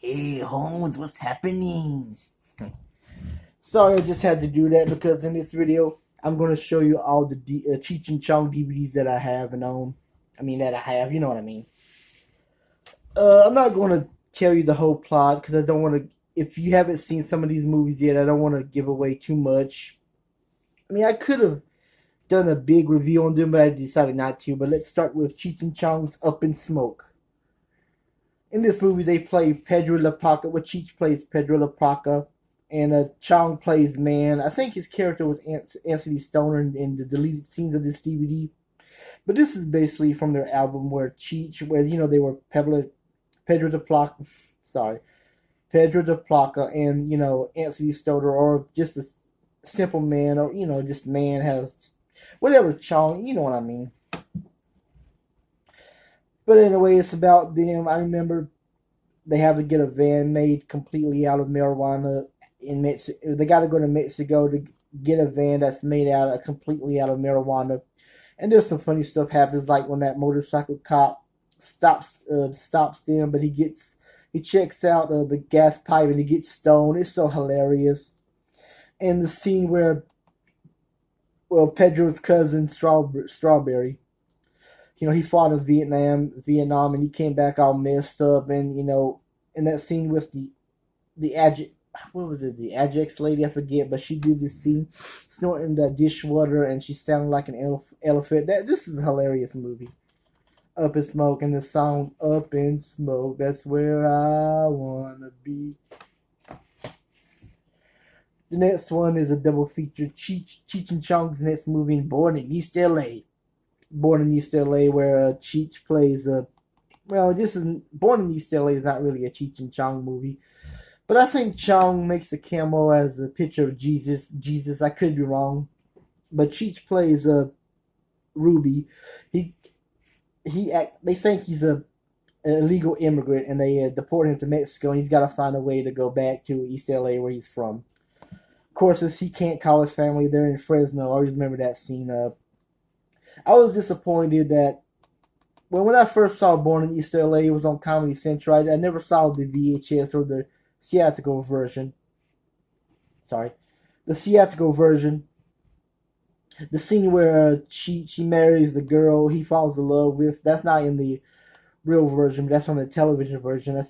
Hey Holmes, what's happening? Sorry, I just had to do that because in this video, I'm going to show you all the Cheech and Chong DVDs that I have and own. I mean, that I have, you know what I mean. I'm not going to tell you the whole plot because I don't want to. If you haven't seen some of these movies yet, I don't want to give away too much. I mean, I could have done a big review on them, but I decided not to. But let's start with Cheech and Chong's Up in Smoke. In this movie, they play Pedro La Paca. Well, Cheech plays Pedro La Paca, and Chong plays Man. I think his character was Anthony Stoner in the deleted scenes of this DVD. But this is basically from their album where Cheech, where they were Pedro de Placa, sorry, Pedro de Placa, and Anthony Stoner, or just a simple man, or just man has whatever Chong, you know what I mean. But anyway, it's about them. I remember they have to get a van made completely out of marijuana in Mexico. They got to go to Mexico to get a van that's made completely out of marijuana. And there's some funny stuff happens, like when that motorcycle cop stops them, but he checks out the gas pipe and he gets stoned. It's so hilarious. And the scene where Pedro's cousin Strawberry, he fought in Vietnam, and he came back all messed up, and in that scene with the what was it, the Ajax lady, I forget, but she did this scene snorting the dishwater, and she sounded like an elephant. This is a hilarious movie. Up in Smoke, and the song "Up in Smoke," that's where I wanna be. The next one is a double feature. Cheech and Chong's next movie, Born in East LA. Born in East LA, where Cheech plays this is Born in East LA is not really a Cheech and Chong movie, but I think Chong makes a cameo as a picture of Jesus. I could be wrong, but Cheech plays Ruby. He they think he's an illegal immigrant, and they deport him to Mexico, and he's got to find a way to go back to East LA where he's from. Of course, since he can't call his family, they're in Fresno. I always remember that scene. I was disappointed that when I first saw Born in East LA, it was on Comedy Central. I never saw the VHS or the theatrical version. Sorry, the theatrical version. The scene where she marries the girl he falls in love with. That's not in the real version, but that's on the television version.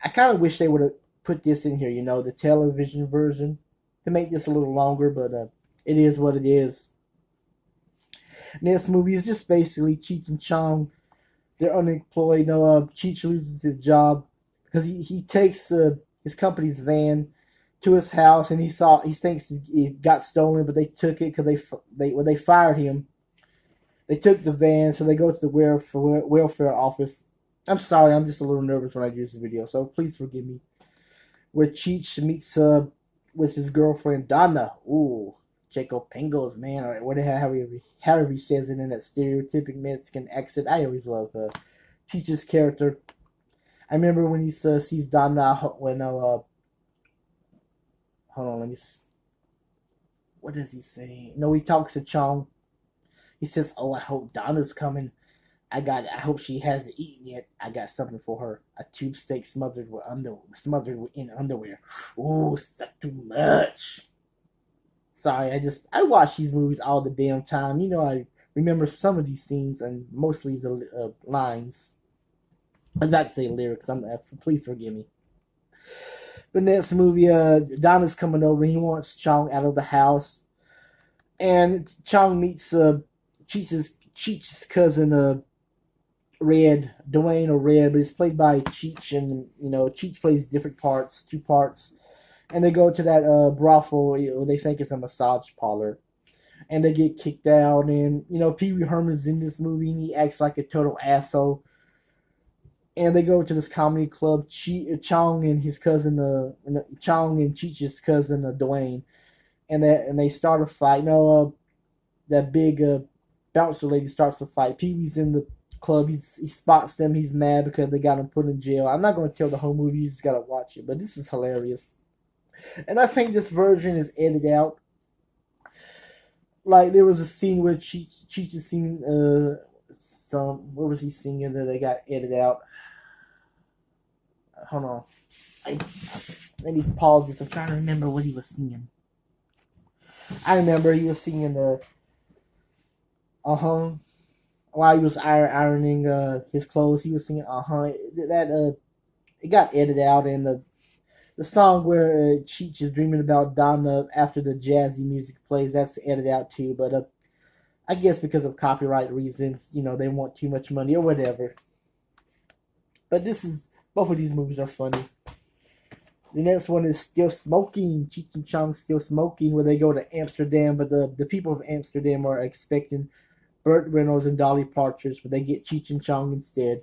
I kind of wish they would have put this in here. The television version, to make this a little longer. But it is what it is. And this movie is just basically Cheech and Chong. They're unemployed. Cheech loses his job because he takes his company's van to his house, and he thinks it got stolen, but they took it because when they fired him, they took the van, so they go to the welfare office. I'm sorry, I'm just a little nervous when I do this video, so please forgive me. Where Cheech meets with his girlfriend Donna. Ooh, Jacob Pingles, man, or however he says it in that stereotypic Mexican accent. I always love Cheech's character. I remember when he sees Donna when hold on, let me. What does he say? No, he talks to Chong. He says, "Oh, I hope Donna's coming. I hope she hasn't eaten yet. I got something for her. A tube steak smothered in underwear. Ooh, suck too much." Sorry, I watch these movies all the damn time. I remember some of these scenes and mostly the lines. I was about to say lyrics. Please forgive me. But next movie, Donna's coming over. He wants Chong out of the house, and Chong meets Cheech's cousin, Red, Dwayne or Red, but it's played by Cheech, and Cheech plays different parts, two parts, and they go to that brothel. They think it's a massage parlor, and they get kicked out. And Pee Wee Herman's in this movie, and he acts like a total asshole. And they go to this comedy club. Chong and his cousin, Chong and Cheech's cousin, Dwayne, and they start a fight. That big bouncer lady starts a fight. Pee Wee's in the club. He spots them. He's mad because they got him put in jail. I'm not going to tell the whole movie. You just got to watch it. But this is hilarious. And I think this version is edited out. Like, there was a scene where Cheech is singing what was he singing that they got edited out? Hold on. Let me pause this. I'm trying to remember what he was singing. I remember he was singing the while he was ironing his clothes. He was singing that it got edited out, and the song where Cheech is dreaming about Donna after the jazzy music plays, that's edited out too. But I guess because of copyright reasons, they want too much money or whatever. But both of these movies are funny. The next one is Still Smoking. Cheech and Chong Still Smoking, where they go to Amsterdam, but the people of Amsterdam are expecting Burt Reynolds and Dolly Partridge, but they get Cheech and Chong instead.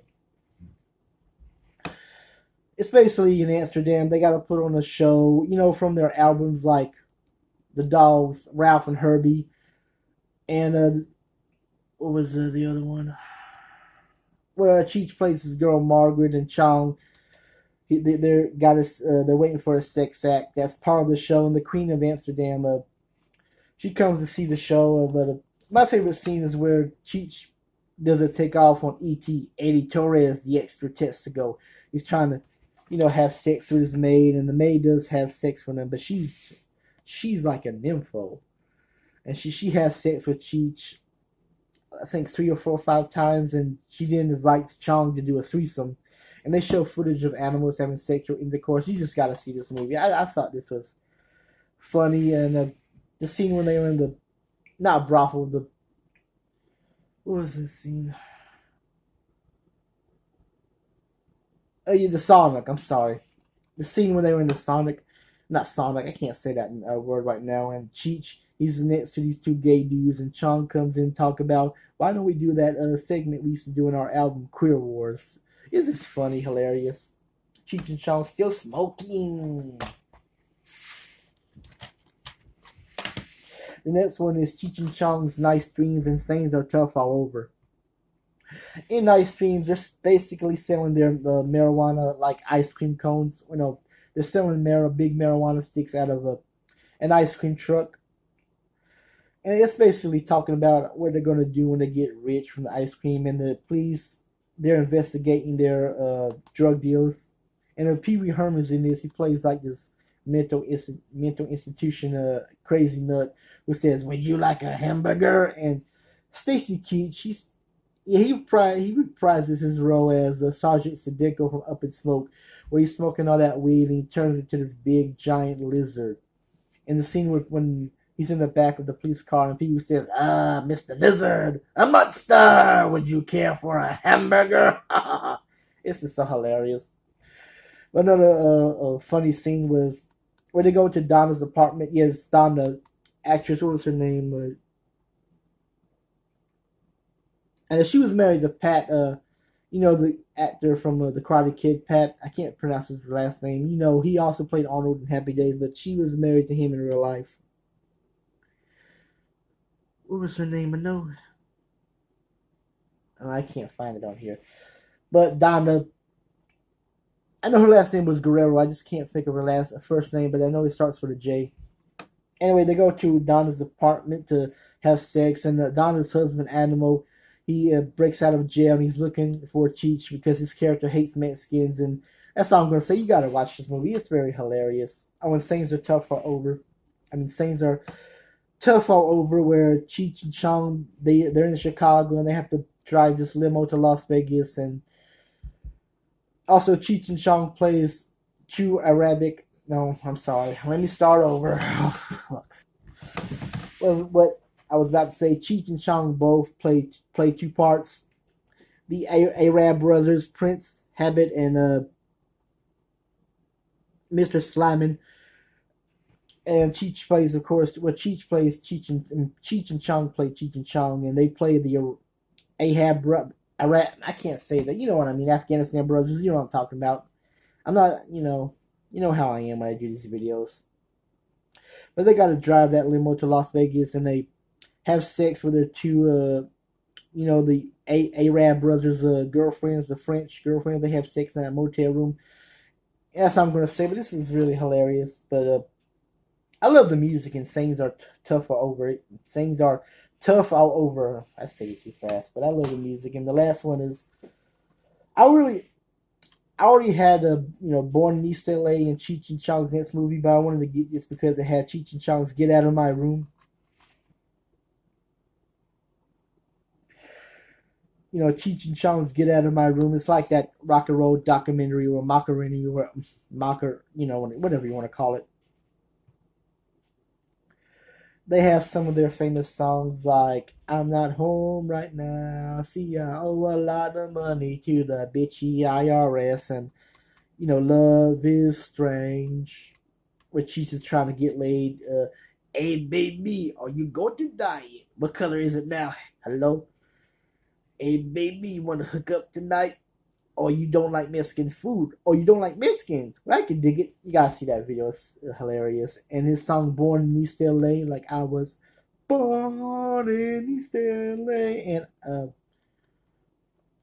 It's basically in Amsterdam. They got to put on a show, from their albums like The Dogs, Ralph and Herbie, and what was the other one? Where Cheech plays his girl Margaret, and Chong, they're waiting for a sex act. That's part of the show. And the Queen of Amsterdam, she comes to see the show. But my favorite scene is where Cheech does a takeoff on E.T. Eddie Torres, the extra testigo. He's trying to, have sex with his maid, and the maid does have sex with him, but she's like a nympho, and she has sex with Cheech, I think 3 or 4 or 5 times, and she then invites Chong to do a threesome, and they show footage of animals having sexual intercourse. You just got to see this movie. I thought this was funny, and the scene when they were in the not brothel, what was this scene? The Sonic. I'm sorry. The scene when they were in the not Sonic. I can't say that word right now. And Cheech, he's next to these 2 gay dudes, and Chong comes in and talk about why don't we do that segment we used to do in our album Queer Wars. It's just funny, hilarious. Cheech and Chong Still Smoking. The next one is Cheech and Chong's Nice Dreams and Things Are Tough All Over. In Nice Dreams, they're basically selling their marijuana like ice cream cones. They're selling big marijuana sticks out of an ice cream truck. And it's basically talking about what they're going to do when they get rich from the ice cream. And the police, they're investigating their drug deals. And Pee Wee Herman's in this. He plays like this mental institution crazy nut who says, "Would you like a hamburger?" And Stacy Keach, he reprises his role as Sergeant Sadeko from Up in Smoke, where he's smoking all that weed and he turns into this big giant lizard. In the scene when he's in the back of the police car and Pee-wee says, Mr. Lizard, a monster, would you care for a hamburger? It's just so hilarious. Another funny scene was where they go to Donna's apartment. Yes, Donna, actress, what was her name? And she was married to Pat, the actor from the Karate Kid, Pat. I can't pronounce his last name. He also played Arnold in Happy Days, but she was married to him in real life. What was her name? I can't find it on here. But Donna, I know her last name was Guerrero. I just can't think of her first name, but I know it starts with a J. Anyway, they go to Donna's apartment to have sex, and Donna's husband, Animo, he breaks out of jail, and he's looking for Cheech because his character hates Mexicans, and that's all I'm going to say. You got to watch this movie. It's very hilarious. When things are tough all over. Things are tough all over, where Cheech and Chong, they're in Chicago, and they have to drive this limo to Las Vegas, and also Cheech and Chong plays true Arabic. No, I'm sorry. Let me start over. Oh, fuck. Well, what I was about to say, Cheech and Chong both play 2 parts. The Arab brothers, Prince Habit and Mr. Sliman. And Cheech plays, of course, Cheech plays Cheech and Chong play Cheech and Chong, and they play the Arab. I can't say that. You know what I mean? Afghanistan brothers. You know what I'm talking about. I'm not, you know how I am when I do these videos. But they got to drive that limo to Las Vegas, and they have sex with their 2, the Arab brothers' girlfriends, the French girlfriend. They have sex in that motel room. And that's all I'm going to say, but this is really hilarious. But I love the music, and things are tough all over it. Things are tough all over. I say it too fast, but I love the music. And the last one is, I already had Born in East LA and Cheech and Chong's next movie, but I wanted to get this because it had Cheech and Chong's Get Out of My Room. Cheech and Chong's Get Out of My Room. It's like that rock and roll documentary or mockery or whatever you want to call it. They have some of their famous songs like I'm Not Home Right Now, See I Owe a Lot of Money to the Bitchy IRS, and Love is Strange, where Cheech is trying to get laid. Hey baby, are you going to die? What color is it now? Hello? Hey baby, you want to hook up tonight? Or you don't like Mexican food? Or you don't like Mexicans? Well, I can dig it. You gotta see that video. It's hilarious. And his song Born in East LA, like I was born in East LA. And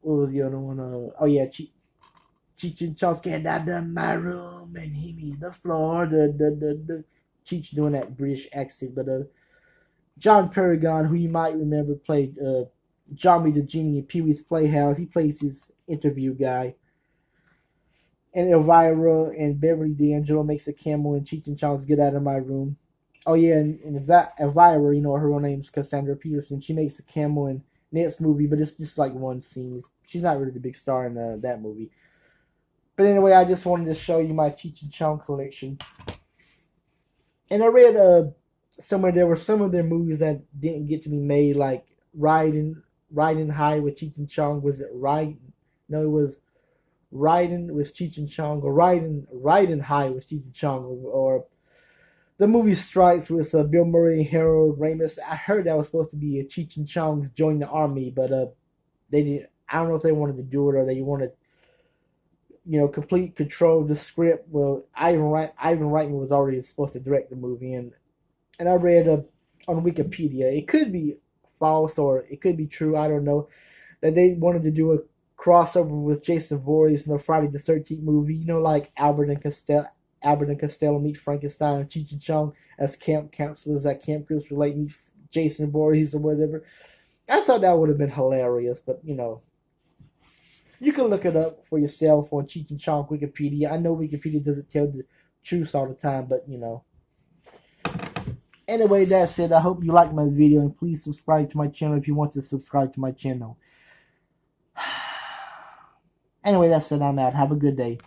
what was the other one? Oh yeah, Cheech and Chong's Get Out of My Room and Hit Me the Floor. The Cheech doing that British accent, but John Paragon, who you might remember, played Johnny the Genie in Pee-wee's Playhouse. He plays his interview guy. And Elvira and Beverly D'Angelo makes a cameo in Cheech and Chong's Get Out of My Room. Oh yeah, and Elvira, her real name is Cassandra Peterson. She makes a cameo in next movie, but it's just like one scene. She's not really the big star in that movie. But anyway, I just wanted to show you my Cheech and Chong collection. And I read somewhere there were some of their movies that didn't get to be made, like Riding High with Cheech and Chong. Was it Riding? No, it was Riding with Cheech and Chong, or Riding High with Cheech and Chong, or the movie Stripes with Bill Murray and Harold Ramis. I heard that was supposed to be a Cheech and Chong join the army, but they didn't. I don't know if they wanted to do it or they wanted, complete control of the script. Well, Ivan Reitman was already supposed to direct the movie, and I read on Wikipedia, it could be false or it could be true, I don't know, that they wanted to do a crossover with Jason Voorhees in the Friday the 13th movie, like Albert and Costello meet Frankenstein, and Cheech and Chong as camp counselors at Camp Crystal Lake meet Jason Voorhees or whatever. I thought that would have been hilarious, but you can look it up for yourself on Cheech and Chong Wikipedia. I know Wikipedia doesn't tell the truth all the time, but Anyway, that's it. I hope you liked my video, and please subscribe to my channel if you want to subscribe to my channel. Anyway, that's it. I'm out. Have a good day.